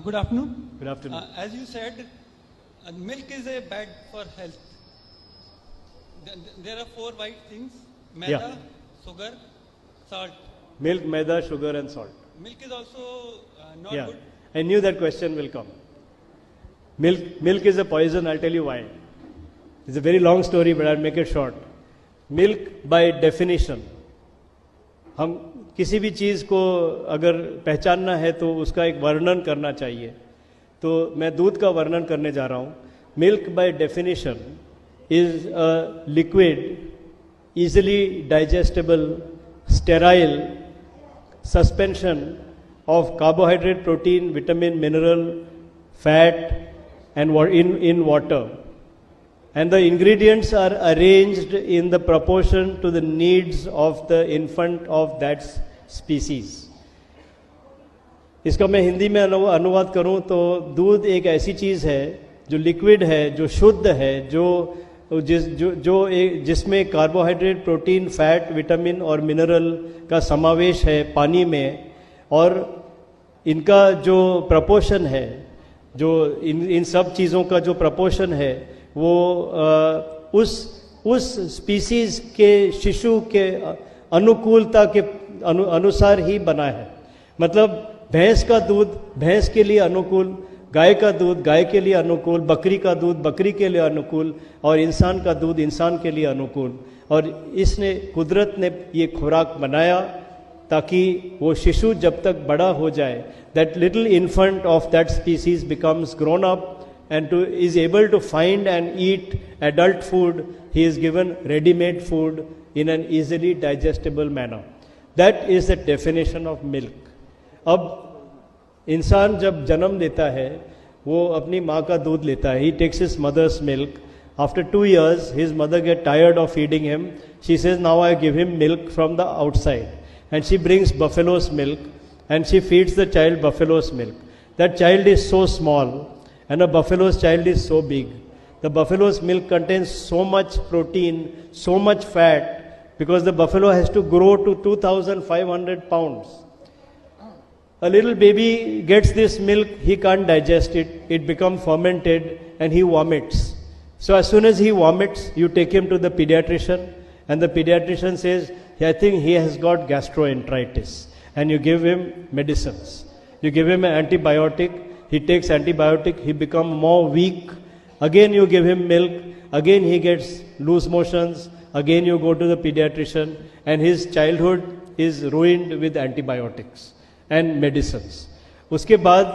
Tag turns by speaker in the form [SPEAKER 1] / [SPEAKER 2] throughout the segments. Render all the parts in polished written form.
[SPEAKER 1] Good afternoon.
[SPEAKER 2] Good afternoon.
[SPEAKER 1] As you said, milk is a bad for health. There are four white things: maida,
[SPEAKER 2] Yeah.
[SPEAKER 1] sugar, salt.
[SPEAKER 2] Milk, maida, sugar and salt.
[SPEAKER 1] Milk is also not
[SPEAKER 2] Yeah.
[SPEAKER 1] good.
[SPEAKER 2] I knew that question will come. Milk is a poison, I'll tell you why. It's a very long story, but I'll make it short. Milk by definition. हम किसी भी चीज़ को अगर पहचानना है तो उसका एक वर्णन करना चाहिए. तो मैं दूध का वर्णन करने जा रहा हूँ. Milk by definition is a liquid, easily digestible, sterile suspension of carbohydrate, protein, vitamin, mineral, fat and in water. And the ingredients are arranged in the proportion to the needs of the infant of that species. इसका मैं हिंदी में अनुवाद करूं तो दूध एक ऐसी चीज़ है जो लिक्विड है, जो शुद्ध है, जिसमें कार्बोहाइड्रेट, प्रोटीन, फैट, विटामिन और मिनरल का समावेश है पानी में, और इनका जो प्रपोर्शन है, जो इन सब चीज़ों का जो प्रपोर्शन है वो उस स्पीसीज के शिशु के अनुकूलता के अनुसार ही बना है. मतलब भैंस का दूध भैंस के लिए अनुकूल, गाय का दूध गाय के लिए अनुकूल, बकरी का दूध बकरी के लिए अनुकूल और इंसान का दूध इंसान के लिए अनुकूल. और इसने कुदरत ने ये खुराक बनाया ताकि वो शिशु जब तक बड़ा हो जाए, that little infant of that species becomes grown up and is able to find and eat adult food. He is given ready-made food in an easily digestible manner. That is the definition of milk. अब इंसान जब जन्म लेता है वो अपनी माँ का दूध लेता है. He takes his mother's milk. After 2 years, his mother get tired of feeding him. She says, now I give him milk from the outside. And she brings buffalo's milk and she feeds the child buffalo's milk. That child is so small and a buffalo's child is so big. The buffalo's milk contains so much protein, so much fat, because the buffalo has to grow to 2,500 pounds. A little baby gets this milk, he can't digest it, it becomes fermented and he vomits. So as soon as he vomits, you take him to the pediatrician and the pediatrician says, I think he has got gastroenteritis, and you give him medicines. You give him an antibiotic. He takes antibiotic, he becomes more weak. Again you give him milk, again he gets loose motions, again you go to the pediatrician, and his childhood is ruined with antibiotics and medicines. उसके बाद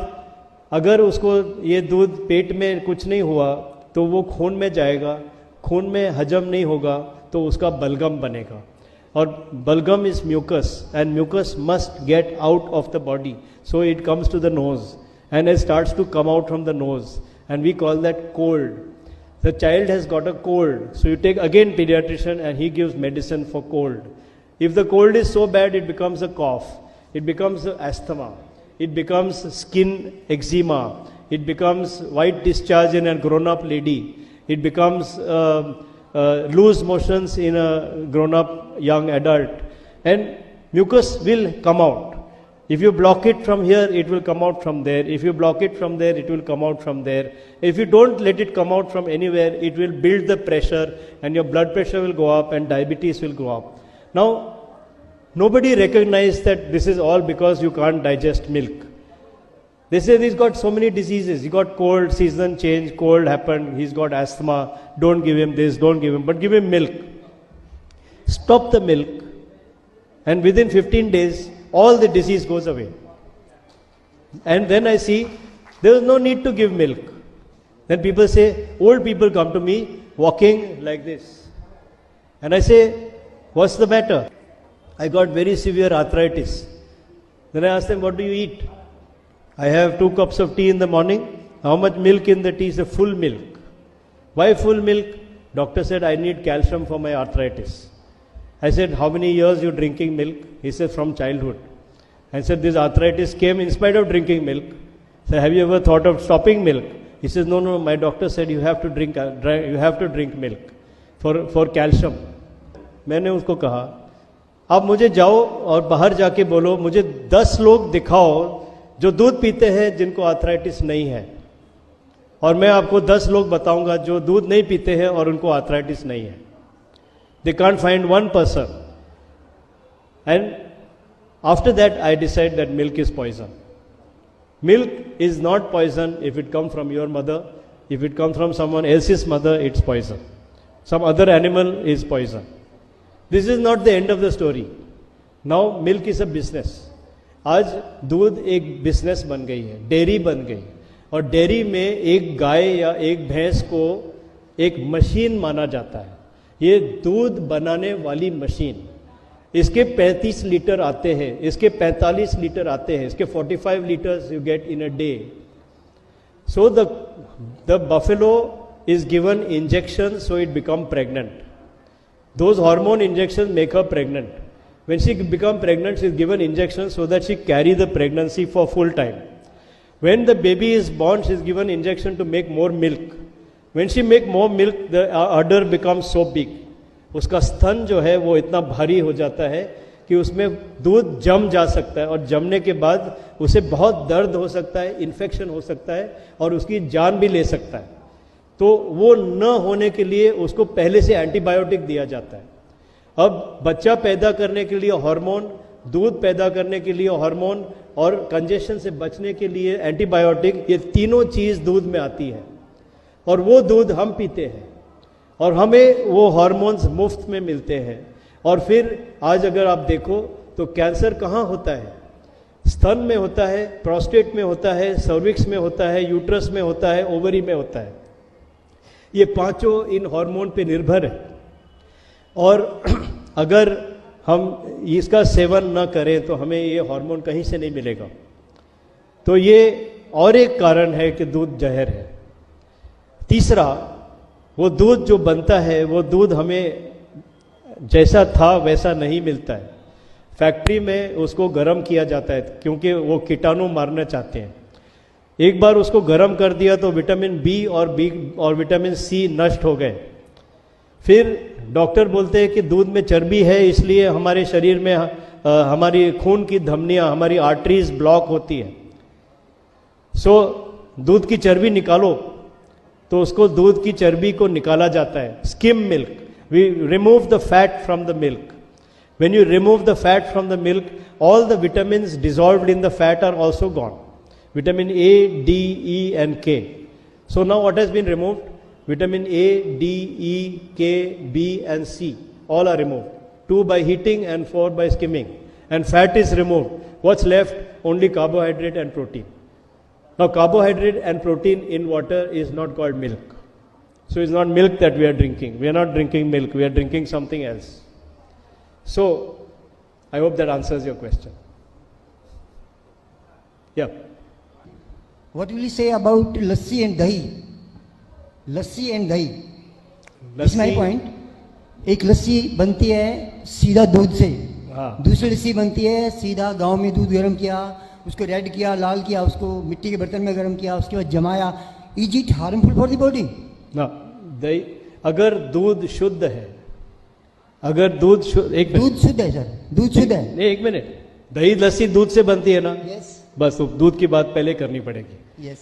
[SPEAKER 2] अगर उसको ये दूध पेट में कुछ नहीं हुआ तो वो खून में जाएगा, खून में हजम नहीं होगा तो उसका बलगम बनेगा. और बलगम is mucus and mucus must get out of the body, so it comes to the nose. And it starts to come out from the nose, and we call that cold. The child has got a cold, so you take again pediatrician and he gives medicine for cold. If the cold is so bad, it becomes a cough, it becomes asthma, it becomes skin eczema, it becomes white discharge in a grown-up lady, it becomes loose motions in a grown-up young adult, and mucus will come out. If you block it from here, it will come out from there. If you block it from there, it will come out from there. If you don't let it come out from anywhere, it will build the pressure and your blood pressure will go up and diabetes will go up. Now, nobody recognized that this is all because you can't digest milk. They say he's got so many diseases. He got cold, season change, cold happened, he's got asthma, don't give him this, don't give him, but give him milk. Stop the milk, and within 15 days, all the disease goes away. And then I see there is no need to give milk. Then people say, old people come to me walking like this. And I say, what's the matter? I got very severe arthritis. Then I ask them, what do you eat? I have 2 cups of tea in the morning. How much milk in the tea? Is a full milk. Why full milk? Doctor said, I need calcium for my arthritis. I said, how many years you drinking milk? He said, from childhood. I said, this arthritis came in spite of drinking milk. I said, have you ever thought of stopping milk? He says, no, my doctor said you have to drink milk for calcium. मैंने उसको कहा, आप मुझे जाओ और बाहर जाके बोलो, मुझे 10 लोग दिखाओ जो दूध पीते हैं जिनको आर्थराइटिस नहीं है, और मैं आपको 10 लोग बताऊंगा जो दूध नहीं पीते हैं और उनको आर्थराइटिस नहीं है. They can't find one person. And after that, I decide that milk is poison. Milk is not poison if it comes from your mother. If it comes from someone else's mother, it's poison. Some other animal is poison. This is not the end of the story. Now milk is a business. आज दूध एक business बन गई है, dairy बन गई, और dairy में एक गाय या एक भैंस को एक मशीन माना जाता है. ये दूध बनाने वाली मशीन, इसके 35 लीटर आते हैं, इसके 45 लीटर आते हैं, इसके 45 litres you get in a day. So the buffalo is given injection so it become pregnant. Those hormone injections make her pregnant. When she become pregnant, she is given injections so that she carry the pregnancy for full time. When the baby is born, she is given injection to make more milk. When she make more milk, the udder becomes so big. उसका स्तन जो है वो इतना भारी हो जाता है कि उसमें दूध जम जा सकता है, और जमने के बाद उसे बहुत दर्द हो सकता है, इन्फेक्शन हो सकता है, और उसकी जान भी ले सकता है. तो वो न होने के लिए उसको पहले से एंटीबायोटिक दिया जाता है. अब बच्चा पैदा करने के लिए हार्मोन, दूध पैदा करने के लिए हार्मोन, और कंजेशन से बचने के लिए एंटीबायोटिक, ये तीनों चीज़ दूध में आती है. और वो दूध हम पीते हैं और हमें वो हार्मोन्स मुफ्त में मिलते हैं. और फिर आज अगर आप देखो तो कैंसर कहाँ होता है? स्तन में होता है, प्रोस्टेट में होता है, सर्विक्स में होता है, यूट्रस में होता है, ओवरी में होता है. ये पांचों इन हार्मोन पे निर्भर है. और अगर हम इसका सेवन न करें तो हमें ये हार्मोन कहीं से नहीं मिलेगा. तो ये और एक कारण है कि दूध जहर है. तीसरा, वो दूध जो बनता है वो दूध हमें जैसा था वैसा नहीं मिलता है. फैक्ट्री में उसको गर्म किया जाता है क्योंकि वो कीटाणु मारना चाहते हैं. एक बार उसको गर्म कर दिया तो विटामिन बी और विटामिन सी नष्ट हो गए. फिर डॉक्टर बोलते हैं कि दूध में चर्बी है, इसलिए हमारे शरीर में हमारी खून की धमनियां, हमारी आर्टरीज ब्लॉक होती है. सो दूध की चर्बी निकालो, तो उसको दूध की चर्बी को निकाला जाता है. Skim milk, we remove the fat from the milk. When you remove the fat from the milk, all the vitamins dissolved in the fat are also gone. Vitamin A, D, E and K. So now what has been removed? Vitamin A, D, E, K, B and C. All are removed. 2 by heating and 4 by skimming. And fat is removed. What's left? Only carbohydrate and protein. Now carbohydrate and protein in water is not called milk. So it's not milk that we are drinking. We are not drinking milk. We are drinking something else. So, I hope that answers your question. Yeah.
[SPEAKER 3] What will you say about lassi and dahi? Lassi and dahi. That's my point. एक लस्सी बनती है सीधा दूध से, दूसरी लस्सी बनती है सीधा गांव में दूध गर्म किया, उसको रेड किया, लाल किया, उसको मिट्टी के बर्तन में गर्म किया, उसके बाद जमाया. Is it harmful for the body? ना. दही, अगर दूध शुद्ध है, अगर दूध शुद्ध है सर, दूध शुद्ध है. नहीं, एक मिनट, दही लस्सी दूध से बनती है ना? yes. बस तो दूध की बात पहले करनी पड़ेगी. yes.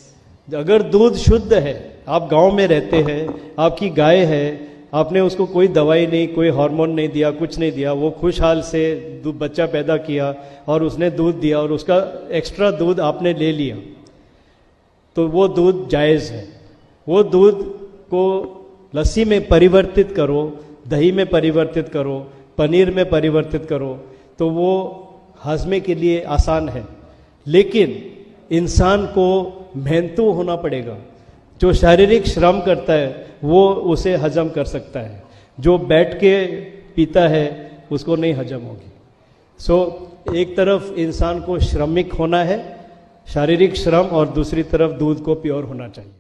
[SPEAKER 3] अगर दूध शुद्ध है, आप गांव में रहते हैं, आपकी गाय है, आपने उसको कोई दवाई नहीं, कोई हार्मोन नहीं दिया, कुछ नहीं दिया, वो खुशहाल से बच्चा पैदा किया और उसने दूध दिया और उसका एक्स्ट्रा दूध आपने ले लिया, तो वो दूध जायज़ है. वो दूध को लस्सी में परिवर्तित करो, दही में परिवर्तित करो, पनीर में परिवर्तित करो, तो वो हजमे के लिए आसान है. लेकिन इंसान को मेहनतू होना पड़ेगा. जो शारीरिक श्रम करता है वो उसे हजम कर सकता है, जो बैठ के पीता है उसको नहीं हजम होगी. सो एक तरफ इंसान को श्रमिक होना है, शारीरिक श्रम, और दूसरी तरफ दूध को प्योर होना चाहिए.